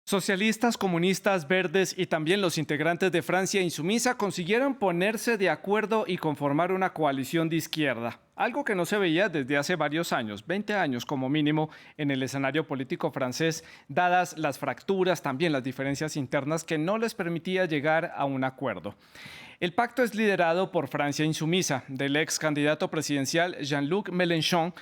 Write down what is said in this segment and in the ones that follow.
Socialistas, comunistas, verdes y también los integrantes de Francia Insumisa consiguieron ponerse de acuerdo y conformar una coalición de izquierda, algo que no se veía desde hace varios años, 20 años como mínimo, en el escenario político francés, dadas las fracturas, también las diferencias internas que no les permitía llegar a un acuerdo. El pacto es liderado por Francia Insumisa, del ex candidato presidencial Jean-Luc Mélenchon,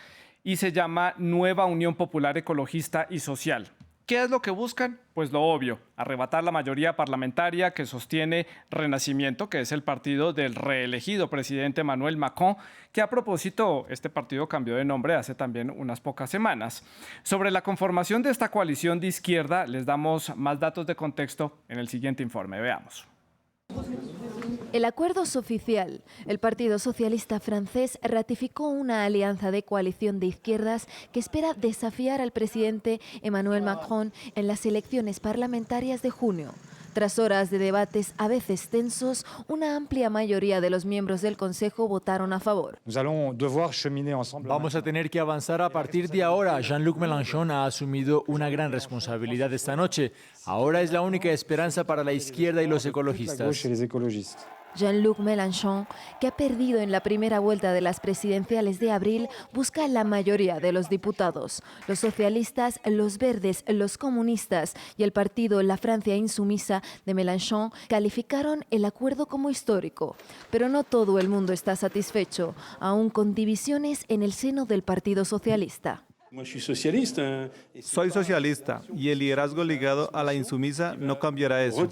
y se llama Nueva Unión Popular Ecologista y Social. ¿Qué es lo que buscan? Pues lo obvio, arrebatar la mayoría parlamentaria que sostiene Renacimiento, que es el partido del reelegido presidente Emmanuel Macron, que a propósito, este partido cambió de nombre hace también unas pocas semanas. Sobre la conformación de esta coalición de izquierda, les damos más datos de contexto en el siguiente informe. Veamos. El acuerdo es oficial. El Partido Socialista francés ratificó una alianza de coalición de izquierdas que espera desafiar al presidente Emmanuel Macron en las elecciones parlamentarias de junio. Tras horas de debates a veces tensos, una amplia mayoría de los miembros del Consejo votaron a favor. Vamos a tener que avanzar a partir de ahora. Jean-Luc Mélenchon ha asumido una gran responsabilidad esta noche. Ahora es la única esperanza para la izquierda y los ecologistas. Jean-Luc Mélenchon, que ha perdido en la primera vuelta de las presidenciales de abril, busca la mayoría de los diputados. Los socialistas, los verdes, los comunistas y el partido La Francia Insumisa de Mélenchon calificaron el acuerdo como histórico. Pero no todo el mundo está satisfecho, aún con divisiones en el seno del Partido Socialista. Soy socialista y el liderazgo ligado a la insumisa no cambiará eso.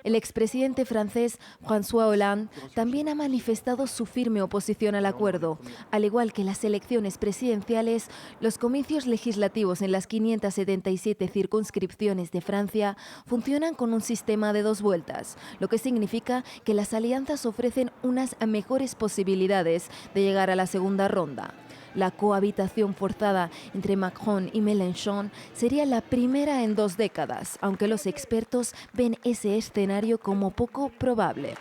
El expresidente francés François Hollande también ha manifestado su firme oposición al acuerdo. Al igual que las elecciones presidenciales, los comicios legislativos en las 577 circunscripciones de Francia funcionan con un sistema de 2 vueltas, lo que significa que las alianzas ofrecen unas mejores posibilidades de llegar a la segunda ronda. La cohabitación forzada entre Macron y Mélenchon sería la primera en 2 décadas, aunque los expertos ven ese escenario como poco probable.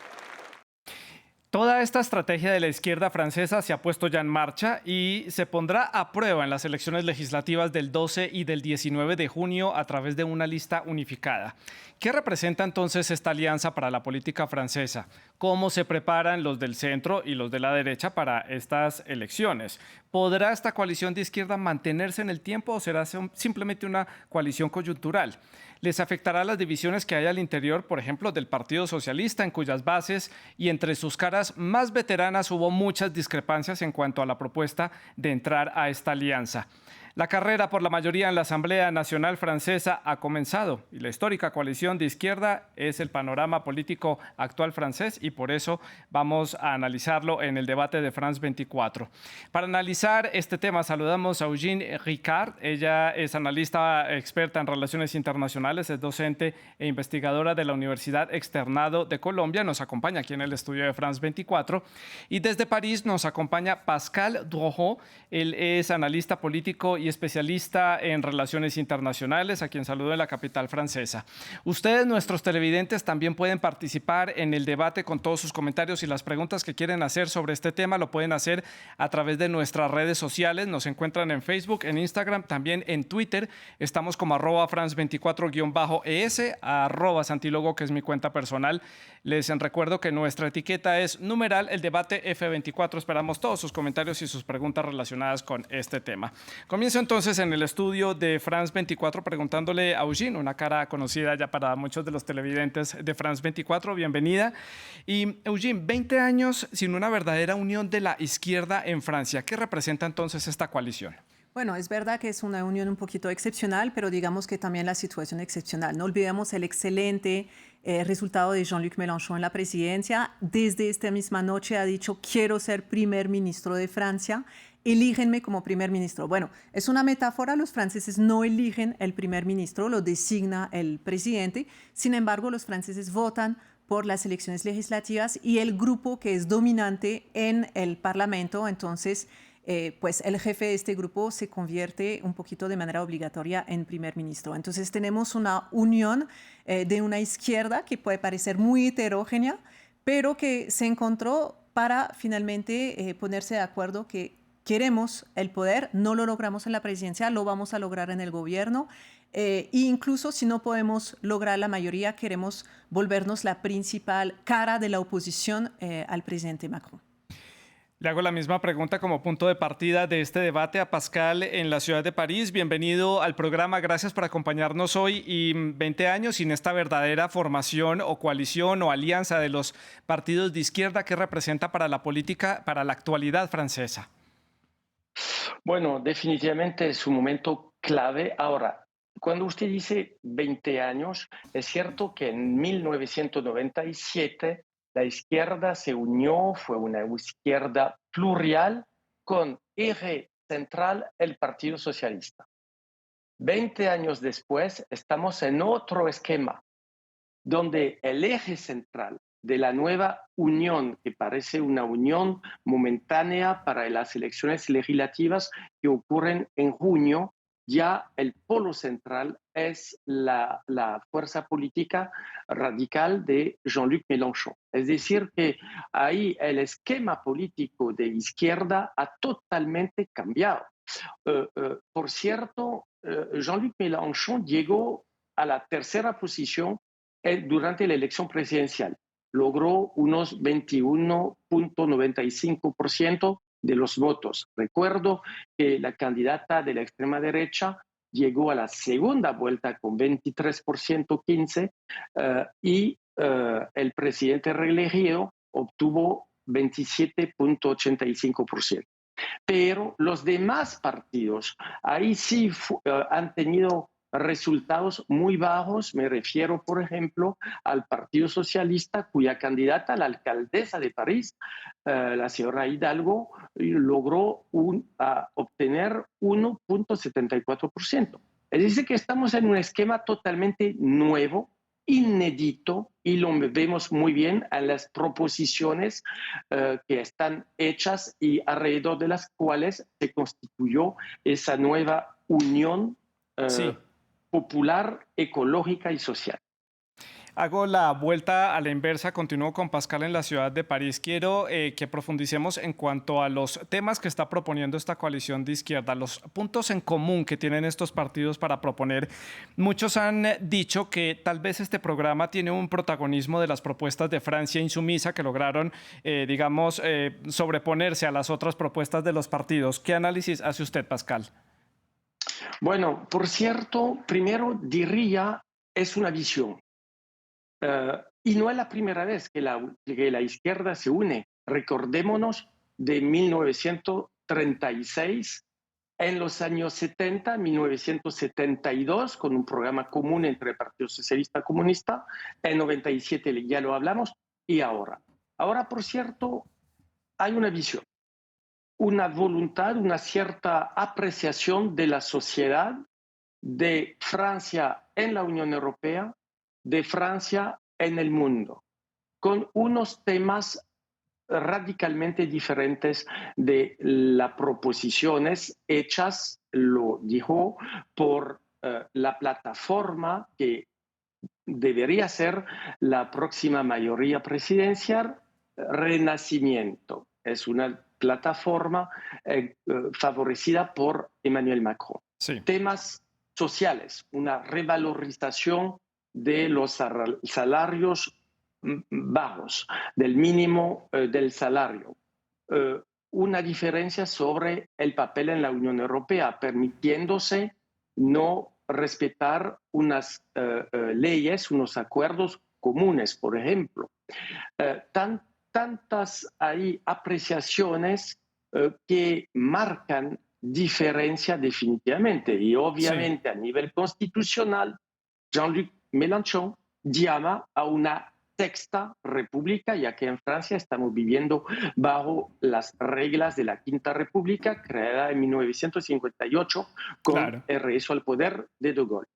Toda esta estrategia de la izquierda francesa se ha puesto ya en marcha y se pondrá a prueba en las elecciones legislativas del 12 y del 19 de junio a través de una lista unificada. ¿Qué representa entonces esta alianza para la política francesa? ¿Cómo se preparan los del centro y los de la derecha para estas elecciones? ¿Podrá esta coalición de izquierda mantenerse en el tiempo o será simplemente una coalición coyuntural? ¿Les afectará las divisiones que hay al interior, por ejemplo, del Partido Socialista, en cuyas bases y entre sus caras más veteranas hubo muchas discrepancias en cuanto a la propuesta de entrar a esta alianza? La carrera por la mayoría en la Asamblea Nacional Francesa ha comenzado y la histórica coalición de izquierda es el panorama político actual francés y por eso vamos a analizarlo en el debate de France 24. Para analizar este tema saludamos a Eugène Ricard. Ella es analista experta en relaciones internacionales, es docente e investigadora de la Universidad Externado de Colombia. Nos acompaña aquí en el estudio de France 24 y desde París nos acompaña Pascal Drouot. Él es analista político y especialista en relaciones internacionales, a quien saludo en la capital francesa. Ustedes, nuestros televidentes, también pueden participar en el debate con todos sus comentarios y las preguntas que quieren hacer sobre este tema. Lo pueden hacer a través de nuestras redes sociales. Nos encuentran en Facebook, en Instagram, también en Twitter. Estamos como @France24-ES, @Santilogo, que es mi cuenta personal. Les recuerdo que nuestra etiqueta es numeral el debate F24. Esperamos todos sus comentarios y sus preguntas relacionadas con este tema. Comienzo entonces en el estudio de France 24 preguntándole a Eugène, una cara conocida ya para muchos de los televidentes de France 24. Bienvenida. Y Eugène, 20 años sin una verdadera unión de la izquierda en Francia. ¿Qué representa entonces esta coalición? Bueno, es verdad que es una unión un poquito excepcional, pero digamos que también la situación excepcional. No olvidemos el excelente resultado de Jean-Luc Mélenchon en la presidencia. Desde esta misma noche ha dicho, quiero ser primer ministro de Francia, elígenme como primer ministro. Bueno, es una metáfora, los franceses no eligen el primer ministro, lo designa el presidente. Sin embargo, los franceses votan por las elecciones legislativas y el grupo que es dominante en el Parlamento, entonces pues el jefe de este grupo se convierte un poquito de manera obligatoria en primer ministro. Entonces tenemos una unión de una izquierda que puede parecer muy heterogénea, pero que se encontró para finalmente ponerse de acuerdo que queremos el poder, no lo logramos en la presidencia, lo vamos a lograr en el gobierno. E incluso si no podemos lograr la mayoría, queremos volvernos la principal cara de la oposición al presidente Macron. Le hago la misma pregunta como punto de partida de este debate a Pascal en la ciudad de París. Bienvenido al programa, gracias por acompañarnos hoy. Y 20 años sin esta verdadera formación o coalición o alianza de los partidos de izquierda, ¿qué representa para la política, para la actualidad francesa? Bueno, definitivamente es un momento clave. Ahora, cuando usted dice 20 años, es cierto que en 1997 la izquierda se unió, fue una izquierda plural con eje central el Partido Socialista. 20 años después estamos en otro esquema, donde el eje central de la nueva unión, que parece una unión momentánea para las elecciones legislativas que ocurren en junio, ya el polo central es la fuerza política radical de Jean-Luc Mélenchon. Es decir, que ahí el esquema político de izquierda ha totalmente cambiado. Por cierto, Jean-Luc Mélenchon llegó a la tercera posición durante la elección presidencial. Logró unos 21.95% de los votos. Recuerdo que la candidata de la extrema derecha llegó a la segunda vuelta con 23%, 15%, y el presidente reelegido obtuvo 27.85%. Pero los demás partidos, ahí sí han tenido resultados muy bajos. Me refiero, por ejemplo, al Partido Socialista, cuya candidata a la alcaldesa de París, la señora Hidalgo, logró obtener 1.74%. Es decir, que estamos en un esquema totalmente nuevo, inédito, y lo vemos muy bien en las proposiciones que están hechas y alrededor de las cuales se constituyó esa nueva unión popular, ecológica y social. Hago la vuelta a la inversa, continúo con Pascal en la ciudad de París. Quiero que profundicemos en cuanto a los temas que está proponiendo esta coalición de izquierda, los puntos en común que tienen estos partidos para proponer. Muchos han dicho que tal vez este programa tiene un protagonismo de las propuestas de Francia insumisa que lograron, sobreponerse a las otras propuestas de los partidos. ¿Qué análisis hace usted, Pascal? Bueno, por cierto, primero diría, es una visión. Y no es la primera vez que la izquierda se une. Recordémonos de 1936, en los años 70, 1972, con un programa común entre el Partido Socialista y Comunista, en 97 ya lo hablamos, y ahora. Ahora, por cierto, hay una visión, una voluntad, una cierta apreciación de la sociedad de Francia en la Unión Europea, de Francia en el mundo, con unos temas radicalmente diferentes de las proposiciones hechas, lo dijo, por la plataforma que debería ser la próxima mayoría presidencial, Renacimiento. Es una plataforma favorecida por Emmanuel Macron. Sí. Temas sociales, una revalorización de los salarios bajos, del mínimo del salario. Una diferencia sobre el papel en la Unión Europea, permitiéndose no respetar unas leyes, unos acuerdos comunes, por ejemplo. Tantas hay apreciaciones que marcan diferencia definitivamente. Y obviamente a nivel constitucional, Jean-Luc Mélenchon llama a una sexta república, ya que en Francia estamos viviendo bajo las reglas de la Quinta República, creada en 1958 con el regreso al poder de De Gaulle.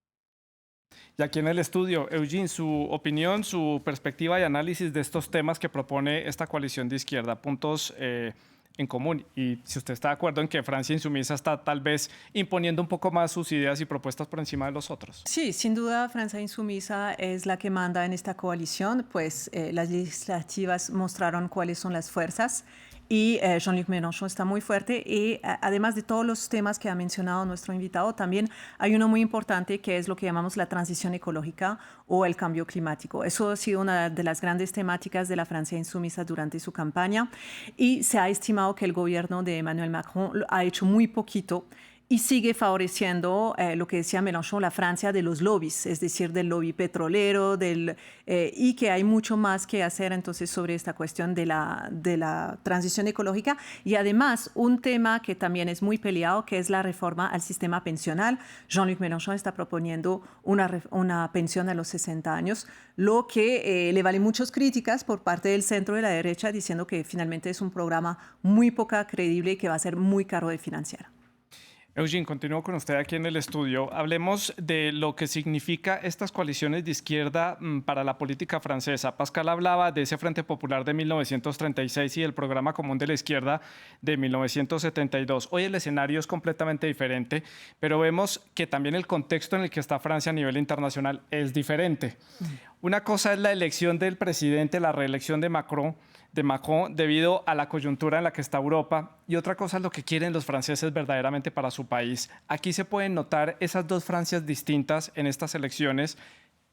Y aquí en el estudio, Eugene, su opinión, su perspectiva y análisis de estos temas que propone esta coalición de izquierda, puntos en común, y si usted está de acuerdo en que Francia insumisa está tal vez imponiendo un poco más sus ideas y propuestas por encima de los otros. Sí, sin duda Francia insumisa es la que manda en esta coalición, pues las legislativas mostraron cuáles son las fuerzas y Jean-Luc Mélenchon está muy fuerte y además de todos los temas que ha mencionado nuestro invitado, también hay uno muy importante que es lo que llamamos la transición ecológica o el cambio climático. Eso ha sido una de las grandes temáticas de la Francia insumisa durante su campaña y se ha estimado que el gobierno de Emmanuel Macron ha hecho muy poquito y sigue favoreciendo lo que decía Mélenchon, la Francia de los lobbies, es decir, del lobby petrolero, y que hay mucho más que hacer entonces sobre esta cuestión de la transición ecológica. Y además, un tema que también es muy peleado, que es la reforma al sistema pensional. Jean-Luc Mélenchon está proponiendo una pensión a los 60 años, lo que le vale muchas críticas por parte del centro y de la derecha, diciendo que finalmente es un programa muy poco creíble y que va a ser muy caro de financiar. Eugene, continúo con usted aquí en el estudio. Hablemos de lo que significa estas coaliciones de izquierda para la política francesa. Pascal hablaba de ese Frente Popular de 1936 y el Programa Común de la Izquierda de 1972. Hoy el escenario es completamente diferente, pero vemos que también el contexto en el que está Francia a nivel internacional es diferente. Una cosa es la elección del presidente, la reelección de Macron debido a la coyuntura en la que está Europa, y otra cosa es lo que quieren los franceses verdaderamente para su país. Aquí se pueden notar esas dos Francias distintas en estas elecciones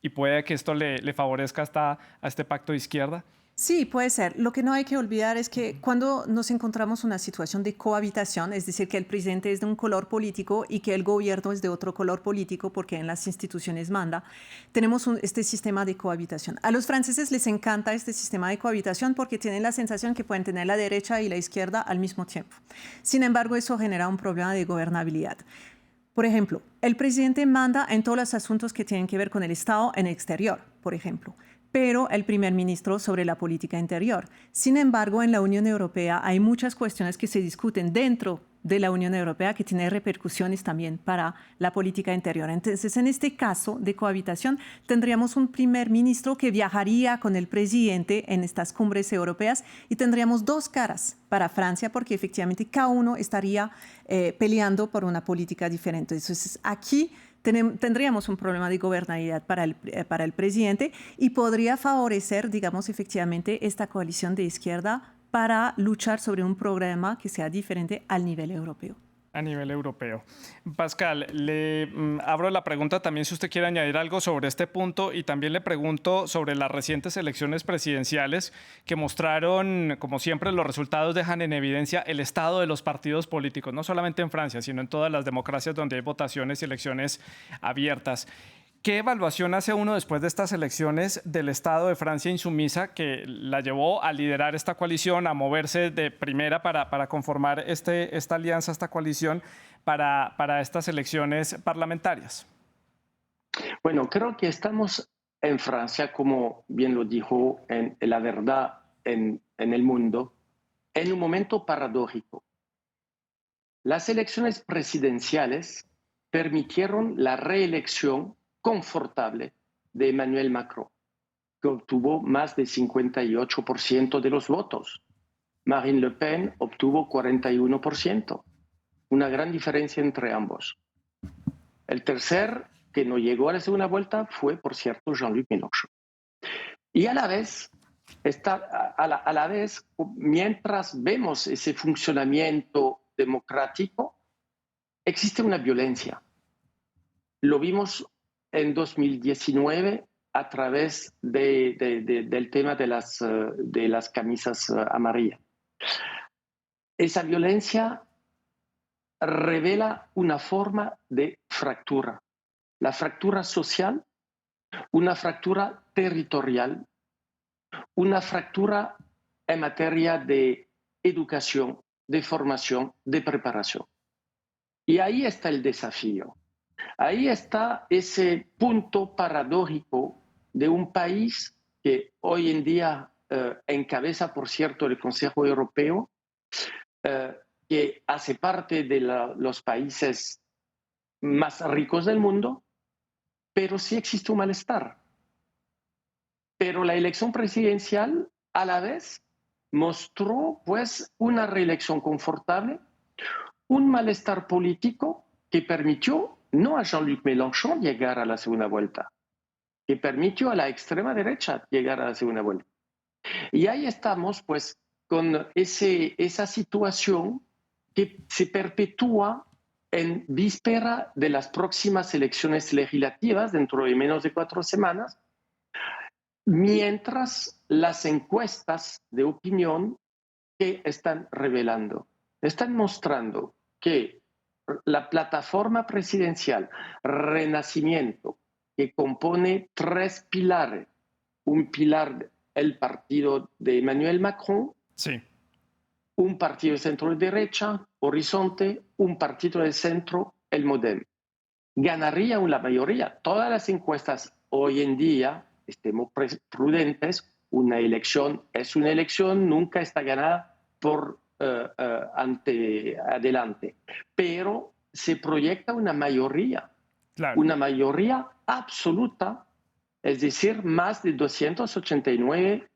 y puede que esto le favorezca a este pacto de izquierda. Sí, puede ser. Lo que no hay que olvidar es que cuando nos encontramos en una situación de cohabitación, es decir, que el presidente es de un color político y que el gobierno es de otro color político porque en las instituciones manda, tenemos este sistema de cohabitación. A los franceses les encanta este sistema de cohabitación porque tienen la sensación que pueden tener la derecha y la izquierda al mismo tiempo. Sin embargo, eso genera un problema de gobernabilidad. Por ejemplo, el presidente manda en todos los asuntos que tienen que ver con el Estado en el exterior, por ejemplo, pero el primer ministro sobre la política interior. Sin embargo, en la Unión Europea hay muchas cuestiones que se discuten dentro de la Unión Europea que tienen repercusiones también para la política interior. Entonces, en este caso de cohabitación, tendríamos un primer ministro que viajaría con el presidente en estas cumbres europeas y tendríamos dos caras para Francia porque efectivamente cada uno estaría peleando por una política diferente. Entonces, aquí tendríamos un problema de gobernabilidad para el presidente y podría favorecer, digamos, efectivamente esta coalición de izquierda para luchar sobre un programa que sea diferente al nivel europeo. A nivel europeo. Pascal, le abro la pregunta también si usted quiere añadir algo sobre este punto y también le pregunto sobre las recientes elecciones presidenciales que mostraron, como siempre, los resultados dejan en evidencia el estado de los partidos políticos, no solamente en Francia, sino en todas las democracias donde hay votaciones y elecciones abiertas. ¿Qué evaluación hace uno después de estas elecciones del Estado de Francia insumisa que la llevó a liderar esta coalición, a moverse de primera para conformar esta alianza, esta coalición para estas elecciones parlamentarias? Bueno, creo que estamos en Francia, como bien lo dijo en La Verdad en el mundo, en un momento paradójico. Las elecciones presidenciales permitieron la reelección confortable de Emmanuel Macron, que obtuvo más del 58% de los votos. Marine Le Pen obtuvo 41%, una gran diferencia entre ambos. El tercer que no llegó a la segunda vuelta fue, por cierto, Jean-Luc Mélenchon. Y a la vez, mientras vemos ese funcionamiento democrático, existe una violencia. Lo vimos en 2019 a través del tema de las camisas amarillas. Esa violencia revela una forma de fractura. La fractura social, una fractura territorial, una fractura en materia de educación, de formación, de preparación. Y ahí está el desafío. Ahí está ese punto paradójico de un país que hoy en día encabeza, por cierto, el Consejo Europeo, que hace parte de los países más ricos del mundo, pero sí existe un malestar. Pero la elección presidencial a la vez mostró pues una reelección confortable, un malestar político que permitió no a Jean-Luc Mélenchon llegar a la segunda vuelta, que permitió a la extrema derecha llegar a la segunda vuelta. Y ahí estamos, pues, con esa situación que se perpetúa en víspera de las próximas elecciones legislativas dentro de menos de 4 semanas, mientras las encuestas de opinión que están revelando, están mostrando que la plataforma presidencial Renacimiento, que compone 3 pilares, un pilar el partido de Emmanuel Macron, Sí. un partido de centro derecha, Horizonte, un partido de centro, el MoDem. Ganaría la mayoría. Todas las encuestas hoy en día, estemos prudentes, una elección es una elección, nunca está ganada por adelante. Pero se proyecta una mayoría absoluta, es decir, más de 289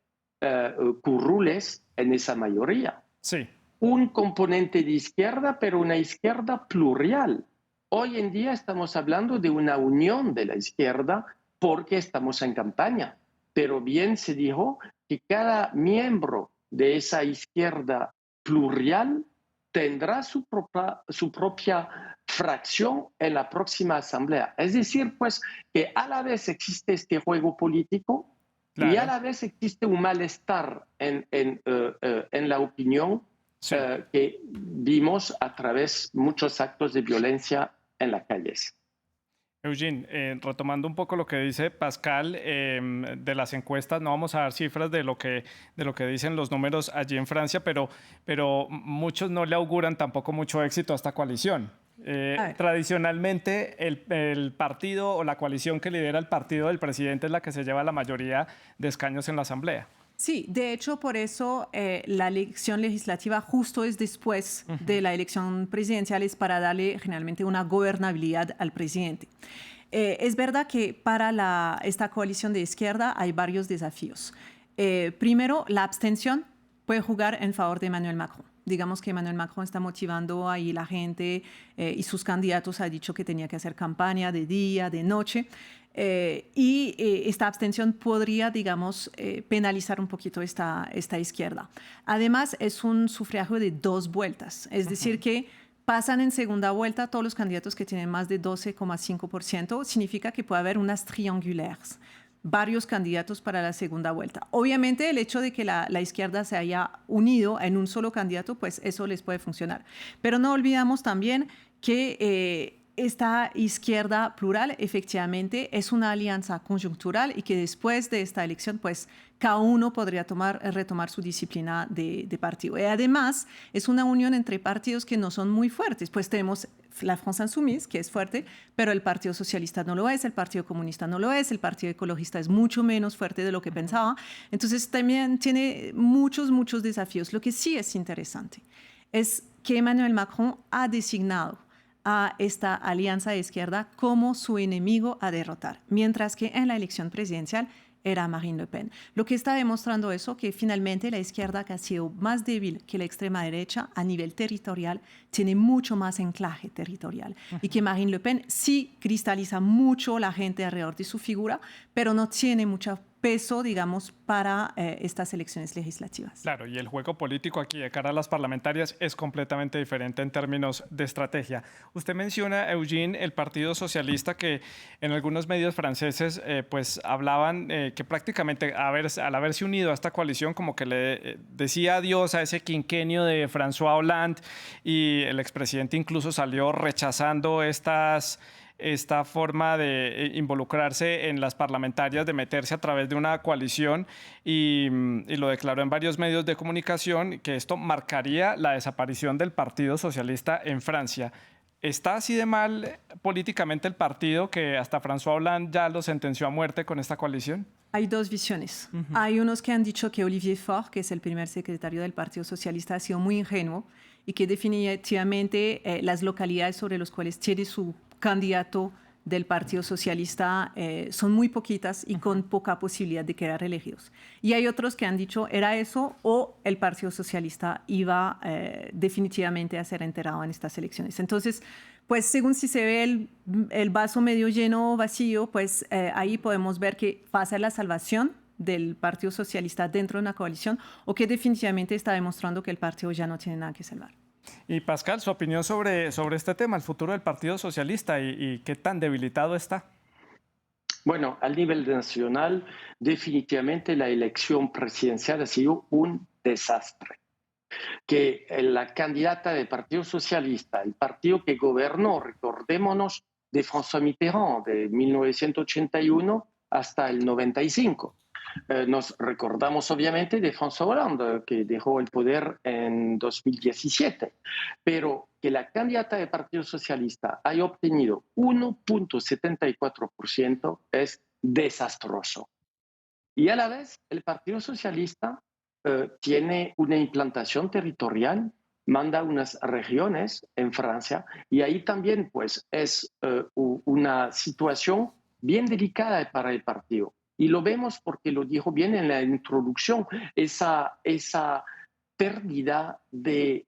curules en esa mayoría. Sí. Un componente de izquierda, pero una izquierda plural. Hoy en día estamos hablando de una unión de la izquierda porque estamos en campaña, pero bien se dijo que cada miembro de esa izquierda plural tendrá su propia fracción en la próxima asamblea. Es decir, pues que a la vez existe este juego político y a la vez existe un malestar en la opinión que vimos a través de muchos actos de violencia en las calles. Eugene, retomando un poco lo que dice Pascal de las encuestas, no vamos a dar cifras de lo que dicen los números allí en Francia, pero muchos no le auguran tampoco mucho éxito a esta coalición. Tradicionalmente, el partido o la coalición que lidera el partido del presidente es la que se lleva la mayoría de escaños en la Asamblea. Sí, de hecho, por eso la elección legislativa justo es después de la elección presidencial, es para darle generalmente una gobernabilidad al presidente. Es verdad que para esta coalición de izquierda hay varios desafíos. Primero, la abstención puede jugar en favor de Emmanuel Macron. Digamos que Emmanuel Macron está motivando ahí la gente y sus candidatos ha dicho que tenía que hacer campaña de día, de noche. Esta abstención podría, digamos, penalizar un poquito esta izquierda. Además, es un sufragio de 2 vueltas, es decir, que pasan en segunda vuelta todos los candidatos que tienen más de 12,5%, significa que puede haber unas triangulaires, varios candidatos para la segunda vuelta. Obviamente, el hecho de que la izquierda se haya unido en un solo candidato, pues eso les puede funcionar. Pero no olvidamos también que esta izquierda plural efectivamente es una alianza conjuntural y que después de esta elección, pues cada uno podría retomar su disciplina de partido. Y además es una unión entre partidos que no son muy fuertes. Pues tenemos la France Insoumise, que es fuerte, pero el Partido Socialista no lo es, el Partido Comunista no lo es, el Partido Ecologista es mucho menos fuerte de lo que pensaba. Entonces también tiene muchos desafíos. Lo que sí es interesante es que Emmanuel Macron ha designado a esta alianza de izquierda como su enemigo a derrotar, mientras que en la elección presidencial era Marine Le Pen. Lo que está demostrando eso, que finalmente la izquierda, que ha sido más débil que la extrema derecha a nivel territorial, tiene mucho más anclaje territorial. Y que Marine Le Pen sí cristaliza mucho la gente alrededor de su figura, pero no tiene mucho peso, digamos, para estas elecciones legislativas. Claro, y el juego político aquí de cara a las parlamentarias es completamente diferente en términos de estrategia. Usted menciona, Eugene, el Partido Socialista, que en algunos medios franceses pues hablaban que prácticamente al haberse unido a esta coalición como que le decía adiós a ese quinquenio de François Hollande, y el expresidente incluso salió rechazando esta forma de involucrarse en las parlamentarias, de meterse a través de una coalición, y lo declaró en varios medios de comunicación, que esto marcaría la desaparición del Partido Socialista en Francia. ¿Está así de mal políticamente el partido que hasta François Hollande ya lo sentenció a muerte con esta coalición? Hay 2 visiones. Hay unos que han dicho que Olivier Faure, que es el primer secretario del Partido Socialista, ha sido muy ingenuo y que definitivamente las localidades sobre las cuales tiene su candidato del Partido Socialista son muy poquitas y con poca posibilidad de quedar elegidos. Y hay otros que han dicho era eso o el Partido Socialista iba definitivamente a ser enterrado en estas elecciones. Entonces, pues según si se ve el vaso medio lleno o vacío, pues ahí podemos ver que va a ser la salvación del Partido Socialista dentro de una coalición o que definitivamente está demostrando que el partido ya no tiene nada que salvar. Y Pascal, su opinión sobre este tema, el futuro del Partido Socialista y qué tan debilitado está. Bueno, al nivel nacional, definitivamente la elección presidencial ha sido un desastre. Que la candidata del Partido Socialista, el partido que gobernó, recordémonos, de François Mitterrand, de 1981 hasta el 95. Nos recordamos obviamente de François Hollande, que dejó el poder en 2017, pero que la candidata del Partido Socialista haya obtenido 1,74% es desastroso. Y a la vez, el Partido Socialista tiene una implantación territorial, manda unas regiones en Francia, y ahí también pues es una situación bien delicada para el partido. Y lo vemos porque lo dijo bien en la introducción, esa pérdida de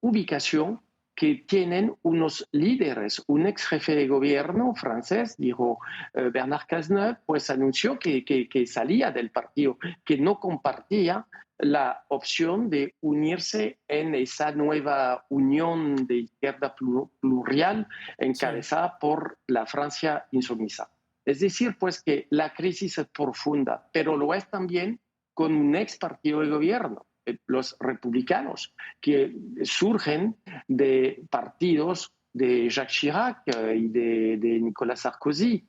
ubicación que tienen unos líderes. Un ex jefe de gobierno francés, dijo Bernard Cazeneuve, pues anunció que salía del partido, que no compartía la opción de unirse en esa nueva unión de izquierda plural encabezada por la Francia insumisa. Es decir, pues que la crisis es profunda, pero lo es también con un ex partido de gobierno, los republicanos, que surgen de partidos de Jacques Chirac y de Nicolas Sarkozy.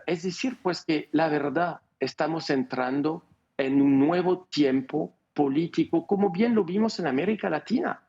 Es decir, pues que la verdad estamos entrando en un nuevo tiempo político, como bien lo vimos en América Latina.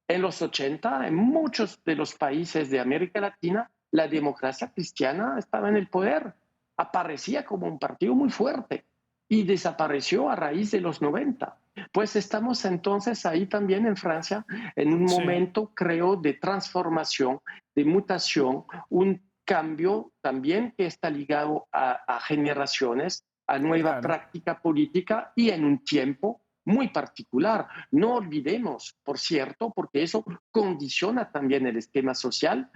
En los 80, en muchos de los países de América Latina, la democracia cristiana estaba en el poder, aparecía como un partido muy fuerte y desapareció a raíz de los 90. Pues estamos entonces ahí también en Francia en un momento, creo, de transformación, de mutación, un cambio también que está ligado a generaciones, a nueva práctica política y en un tiempo muy particular. No olvidemos, por cierto, porque eso condiciona también el esquema social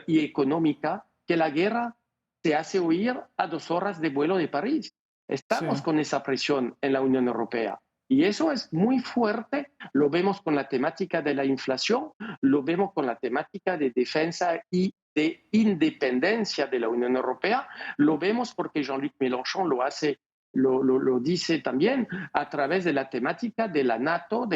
y económico, que la guerra se hace oír a 2 horas de vuelo de París. Estamos con esa presión en la Unión Europea. Y eso es muy fuerte, lo vemos con la temática de la inflación, lo vemos con la temática de defensa y de independencia de la Unión Europea, lo vemos porque Jean-Luc Mélenchon lo hace, lo dice también a través de la temática de la NATO,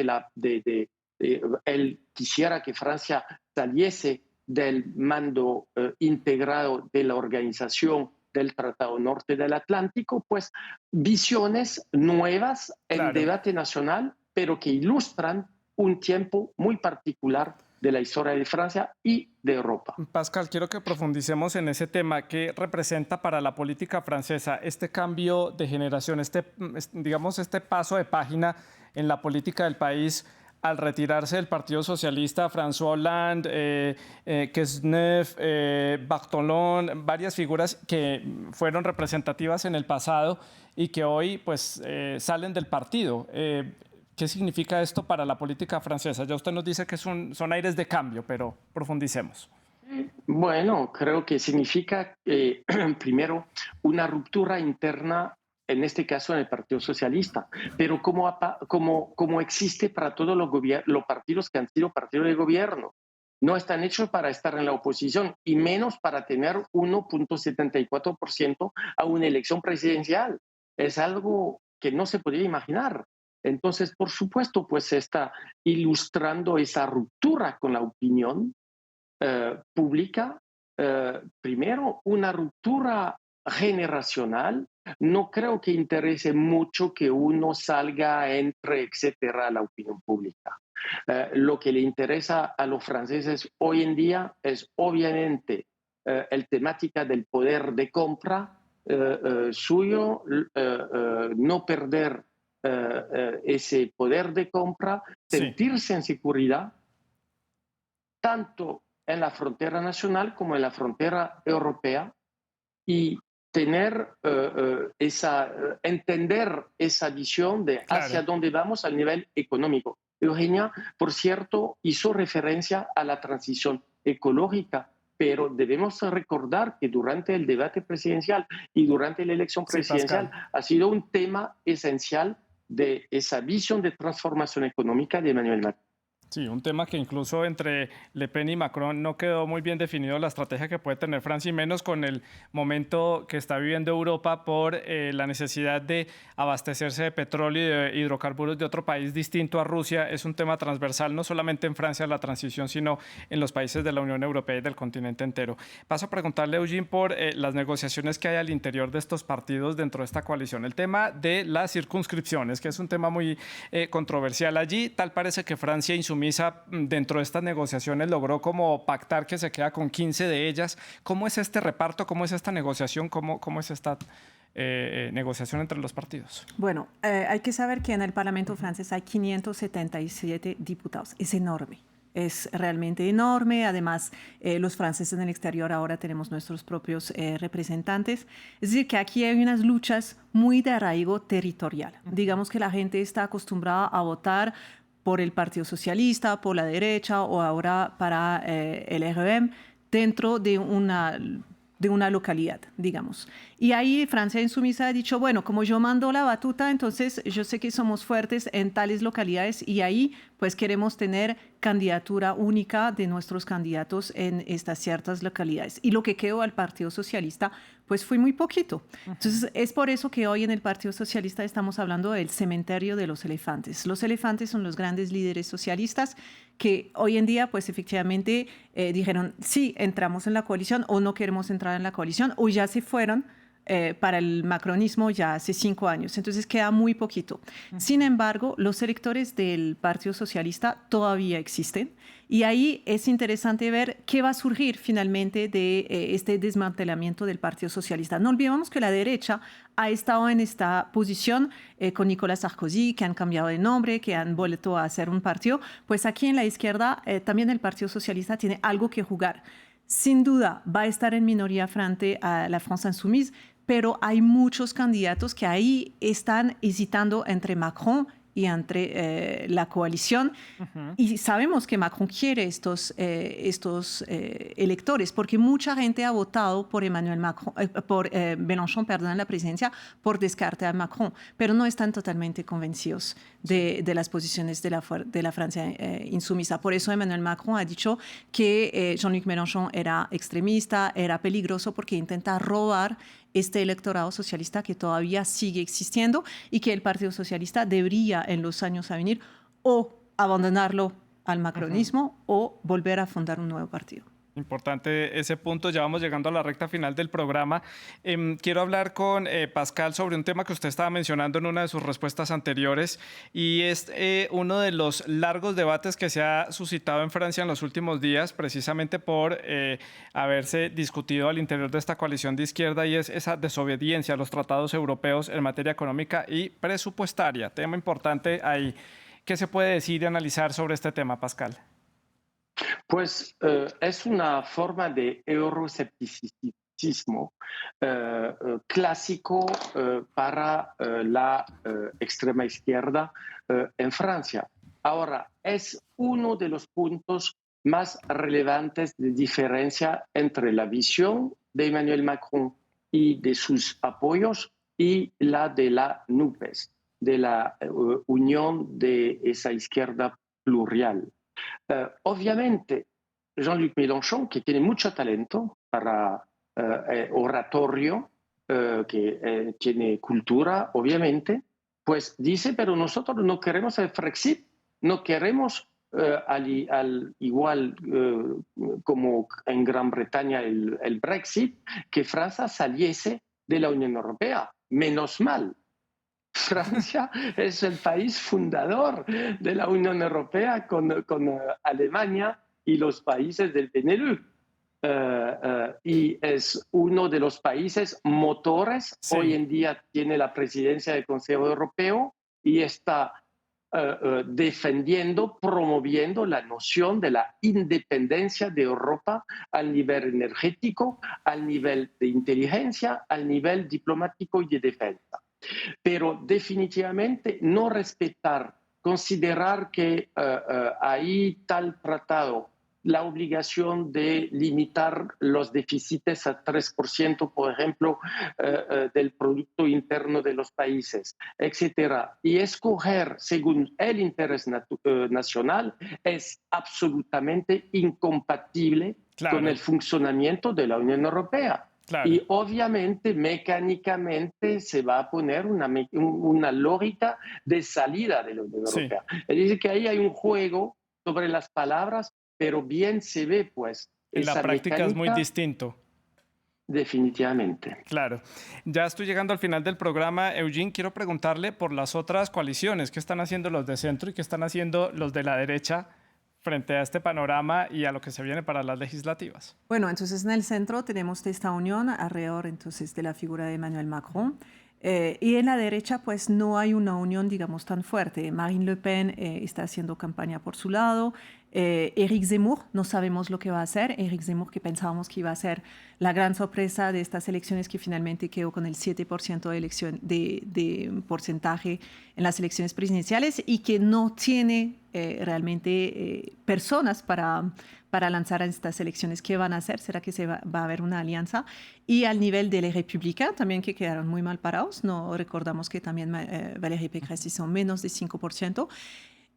él quisiera que Francia saliese del mando integrado de la organización del Tratado Norte del Atlántico, pues visiones nuevas en debate nacional, pero que ilustran un tiempo muy particular de la historia de Francia y de Europa. Pascal, quiero que profundicemos en ese tema. ¿Qué representa para la política francesa este cambio de generación, este paso de página en la política del país al retirarse del Partido Socialista? François Hollande, Cazeneuve, Bartolone, varias figuras que fueron representativas en el pasado y que hoy pues, salen del partido. ¿Qué significa esto para la política francesa? Ya usted nos dice que son aires de cambio, pero profundicemos. Bueno, creo que significa, primero, una ruptura interna, en este caso en el Partido Socialista, pero como existe para todos los partidos que han sido partidos de gobierno. No están hechos para estar en la oposición y menos para tener 1,74% a una elección presidencial. Es algo que no se podía imaginar. Entonces, por supuesto, pues se está ilustrando esa ruptura con la opinión pública. Primero, una ruptura generacional. No creo que interese mucho que uno salga, entre, etcétera, a la opinión pública. Lo que le interesa a los franceses hoy en día es obviamente el temática del poder de compra suyo, no perder ese poder de compra, sentirse en seguridad, tanto en la frontera nacional como en la frontera europea, y tener entender esa visión de hacia dónde vamos al nivel económico. Eugenia, por cierto, hizo referencia a la transición ecológica, pero debemos recordar que durante el debate presidencial y durante la elección presidencial ha sido un tema esencial de esa visión de transformación económica de Emmanuel Macron. Sí, un tema que incluso entre Le Pen y Macron no quedó muy bien definido la estrategia que puede tener Francia, y menos con el momento que está viviendo Europa por la necesidad de abastecerse de petróleo y de hidrocarburos de otro país distinto a Rusia. Es un tema transversal, no solamente en Francia la transición, sino en los países de la Unión Europea y del continente entero. Paso a preguntarle a Eugene por las negociaciones que hay al interior de estos partidos dentro de esta coalición. El tema de las circunscripciones, que es un tema muy controversial allí. Tal parece que Francia insumisa dentro de estas negociaciones logró como pactar que se queda con 15 de ellas. ¿Cómo es este reparto? ¿Cómo es esta negociación? ¿Cómo es esta negociación entre los partidos? Bueno, hay que saber que en el Parlamento francés hay 577 diputados. Es enorme. Es realmente enorme. Además, los franceses en el exterior ahora tenemos nuestros propios representantes. Es decir, que aquí hay unas luchas muy de arraigo territorial. Digamos que la gente está acostumbrada a votar por el Partido Socialista, por la derecha o ahora para el REM dentro de una localidad, digamos. Y ahí Francia insumisa ha dicho, bueno, como yo mando la batuta, entonces yo sé que somos fuertes en tales localidades y ahí pues queremos tener candidatura única de nuestros candidatos en estas ciertas localidades. Y lo que quedó al Partido Socialista pues fue muy poquito. Entonces es por eso que hoy en el Partido Socialista estamos hablando del cementerio de los elefantes. Los elefantes son los grandes líderes socialistas que hoy en día pues efectivamente dijeron sí, entramos en la coalición o no queremos entrar en la coalición o ya se fueron para el macronismo ya hace 5 años. Entonces queda muy poquito. Sin embargo, los electores del Partido Socialista todavía existen y ahí es interesante ver qué va a surgir finalmente de este desmantelamiento del Partido Socialista. No olvidemos que la derecha ha estado en esta posición con Nicolas Sarkozy, que han cambiado de nombre, que han vuelto a ser un partido. Pues aquí en la izquierda también el Partido Socialista tiene algo que jugar. Sin duda va a estar en minoría frente a la France Insoumise, pero hay muchos candidatos que ahí están hesitando entre Macron y entre la coalición. Y sabemos que Macron quiere estos electores, porque mucha gente ha votado por Emmanuel Macron, por Mélenchon, perdón, en la presidencia, por descarte a Macron, pero no están totalmente convencidos de las posiciones de la Francia insumisa. Por eso Emmanuel Macron ha dicho que Jean-Luc Mélenchon era extremista, era peligroso porque intenta robar este electorado socialista que todavía sigue existiendo y que el Partido Socialista debería en los años a venir o abandonarlo al macronismo o volver a fundar un nuevo partido. Importante ese punto, ya vamos llegando a la recta final del programa. Quiero hablar con Pascal sobre un tema que usted estaba mencionando en una de sus respuestas anteriores y es uno de los largos debates que se ha suscitado en Francia en los últimos días, precisamente por haberse discutido al interior de esta coalición de izquierda, y es esa desobediencia a los tratados europeos en materia económica y presupuestaria. Tema importante ahí. ¿Qué se puede decir y analizar sobre este tema, Pascal? Pues es una forma de euroscepticismo clásico para la extrema izquierda en Francia. Ahora, es uno de los puntos más relevantes de diferencia entre la visión de Emmanuel Macron y de sus apoyos y la de la NUPES, de la unión de esa izquierda plural. Obviamente, Jean-Luc Mélenchon, que tiene mucho talento para oratorio, que tiene cultura, obviamente, pues dice, pero nosotros no queremos el Brexit, no queremos igual como en Gran Bretaña el Brexit, que Francia saliese de la Unión Europea. Menos mal. Francia es el país fundador de la Unión Europea con Alemania y los países del Benelux. Y es uno de los países motores. Sí. Hoy en día tiene la presidencia del Consejo Europeo y está defendiendo, promoviendo la noción de la independencia de Europa al nivel energético, al nivel de inteligencia, al nivel diplomático y de defensa. Pero definitivamente no respetar, considerar que ahí tal tratado la obligación de limitar los déficits a 3%, por ejemplo, del Producto Interno de los países, etcétera. Y escoger según el interés nacional es absolutamente incompatible con el funcionamiento de la Unión Europea. Claro. Y obviamente, mecánicamente, se va a poner una lógica de salida de la Unión Europea. Es decir, que ahí hay un juego sobre las palabras, pero bien se ve, pues, en esa la práctica mecánica, es muy distinto. Definitivamente. Claro. Ya estoy llegando al final del programa. Eugene, quiero preguntarle por las otras coaliciones. ¿Qué están haciendo los de centro y qué están haciendo los de la derecha frente a este panorama y a lo que se viene para las legislativas? Bueno, entonces en el centro tenemos esta unión alrededor entonces de la figura de Emmanuel Macron. Y en la derecha, pues no hay una unión, digamos, tan fuerte. Marine Le Pen está haciendo campaña por su lado. Éric Zemmour, no sabemos lo que va a hacer. Éric Zemmour, que pensábamos que iba a ser la gran sorpresa de estas elecciones, que finalmente quedó con el 7% de porcentaje en las elecciones presidenciales y que no tiene realmente personas para lanzar a estas elecciones. ¿Qué van a hacer? ¿Será que va a haber una alianza? Y al nivel de Les Républicains, también que quedaron muy mal parados. No recordamos que también Valérie Pécresse hizo menos de 5%.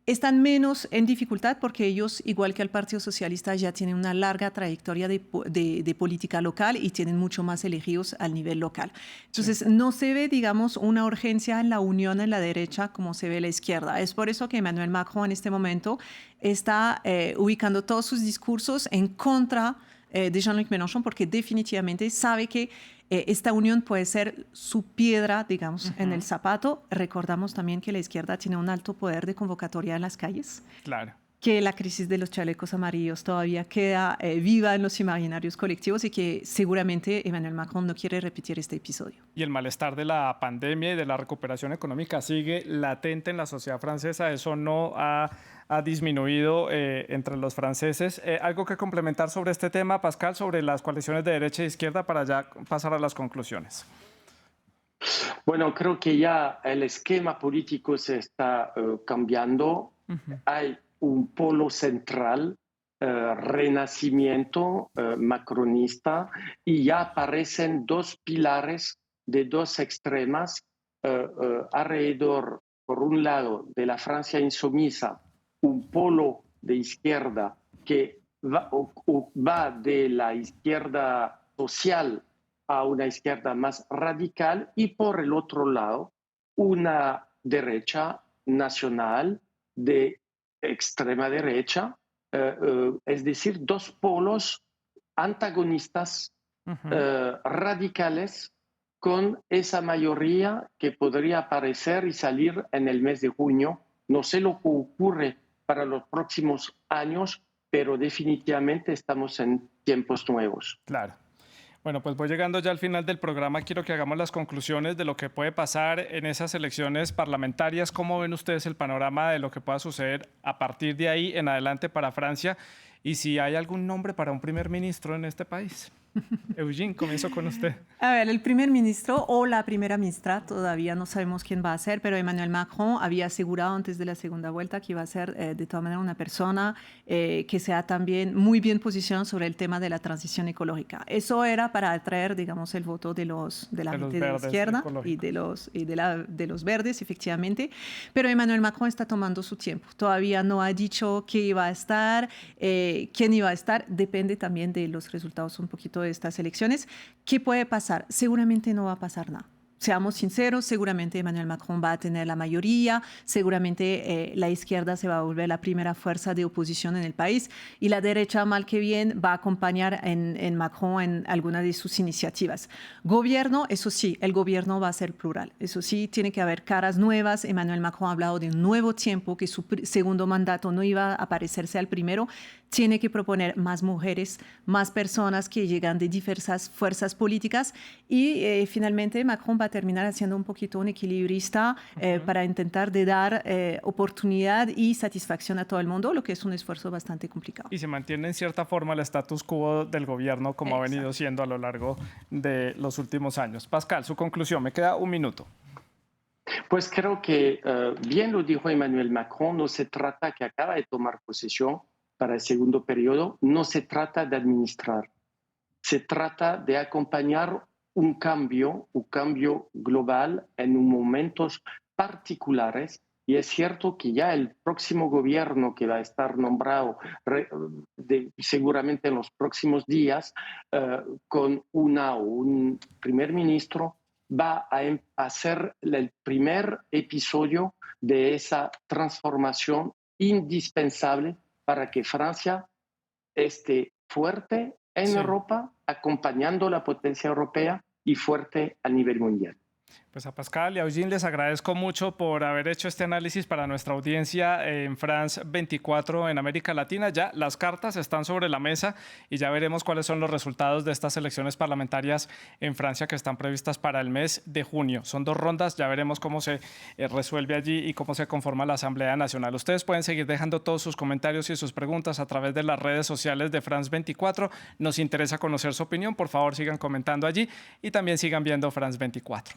Están menos en dificultad porque ellos, igual que el Partido Socialista, ya tienen una larga trayectoria de política local y tienen mucho más elegidos al nivel local. Entonces, no se ve, digamos, una urgencia en la unión en la derecha como se ve en la izquierda. Es por eso que Emmanuel Macron en este momento está ubicando todos sus discursos en contra de Jean-Luc Mélenchon, porque definitivamente sabe que esta unión puede ser su piedra, digamos, en el zapato. Recordamos también que la izquierda tiene un alto poder de convocatoria en las calles. Claro. Que la crisis de los chalecos amarillos todavía queda viva en los imaginarios colectivos y que seguramente Emmanuel Macron no quiere repetir este episodio. Y el malestar de la pandemia y de la recuperación económica sigue latente en la sociedad francesa. Eso no ha disminuido entre los franceses. ¿Algo que complementar sobre este tema, Pascal, sobre las coaliciones de derecha e izquierda para ya pasar a las conclusiones? Bueno, creo que ya el esquema político se está cambiando. Hay un polo central, renacimiento macronista, y ya aparecen dos pilares de dos extremas alrededor, por un lado, de la Francia insumisa, un polo de izquierda que va de la izquierda social a una izquierda más radical, y por el otro lado, una derecha nacional de extrema derecha, es decir, dos polos antagonistas radicales con esa mayoría que podría aparecer y salir en el mes de junio. No sé lo que ocurre para los próximos años, pero definitivamente estamos en tiempos nuevos. Claro. Bueno, pues voy llegando ya al final del programa. Quiero que hagamos las conclusiones de lo que puede pasar en esas elecciones parlamentarias. ¿Cómo ven ustedes el panorama de lo que pueda suceder a partir de ahí en adelante para Francia? Y si hay algún nombre para un primer ministro en este país. Eugene, comienzo con usted. A ver, el primer ministro o la primera ministra, todavía no sabemos quién va a ser, pero Emmanuel Macron había asegurado antes de la segunda vuelta que iba a ser de todas maneras una persona que sea también muy bien posicionada sobre el tema de la transición ecológica. Eso era para atraer, digamos, el voto de la gente de la izquierda y de los verdes, efectivamente. Pero Emmanuel Macron está tomando su tiempo. Todavía no ha dicho qué iba a estar, quién iba a estar. Depende también de los resultados un poquito de estas elecciones. ¿Qué puede pasar? Seguramente no va a pasar nada. Seamos sinceros, seguramente Emmanuel Macron va a tener la mayoría, seguramente la izquierda se va a volver la primera fuerza de oposición en el país y la derecha, mal que bien, va a acompañar en Macron en alguna de sus iniciativas. Gobierno, eso sí, el gobierno va a ser plural. Eso sí, tiene que haber caras nuevas. Emmanuel Macron ha hablado de un nuevo tiempo, que su segundo mandato no iba a parecerse al primero. Tiene que proponer más mujeres, más personas que llegan de diversas fuerzas políticas y finalmente Macron va a terminar haciendo un poquito un equilibrista para intentar de dar oportunidad y satisfacción a todo el mundo, lo que es un esfuerzo bastante complicado. Y se mantiene en cierta forma el status quo del gobierno como ha venido siendo a lo largo de los últimos años. Pascal, su conclusión, me queda un minuto. Pues creo que bien lo dijo Emmanuel Macron, no se trata que acaba de tomar posesión, para el segundo periodo, no se trata de administrar, se trata de acompañar un cambio global en momentos particulares. Y es cierto que ya el próximo gobierno que va a estar nombrado seguramente en los próximos días, con un primer ministro, va a ser el primer episodio de esa transformación indispensable para que Francia esté fuerte en Europa, acompañando la potencia europea y fuerte a nivel mundial. Pues a Pascal y a Eugene les agradezco mucho por haber hecho este análisis para nuestra audiencia en France 24 en América Latina. Ya las cartas están sobre la mesa y ya veremos cuáles son los resultados de estas elecciones parlamentarias en Francia que están previstas para el mes de junio. Son 2 rondas, ya veremos cómo se resuelve allí y cómo se conforma la Asamblea Nacional. Ustedes pueden seguir dejando todos sus comentarios y sus preguntas a través de las redes sociales de France 24. Nos interesa conocer su opinión, por favor sigan comentando allí y también sigan viendo France 24.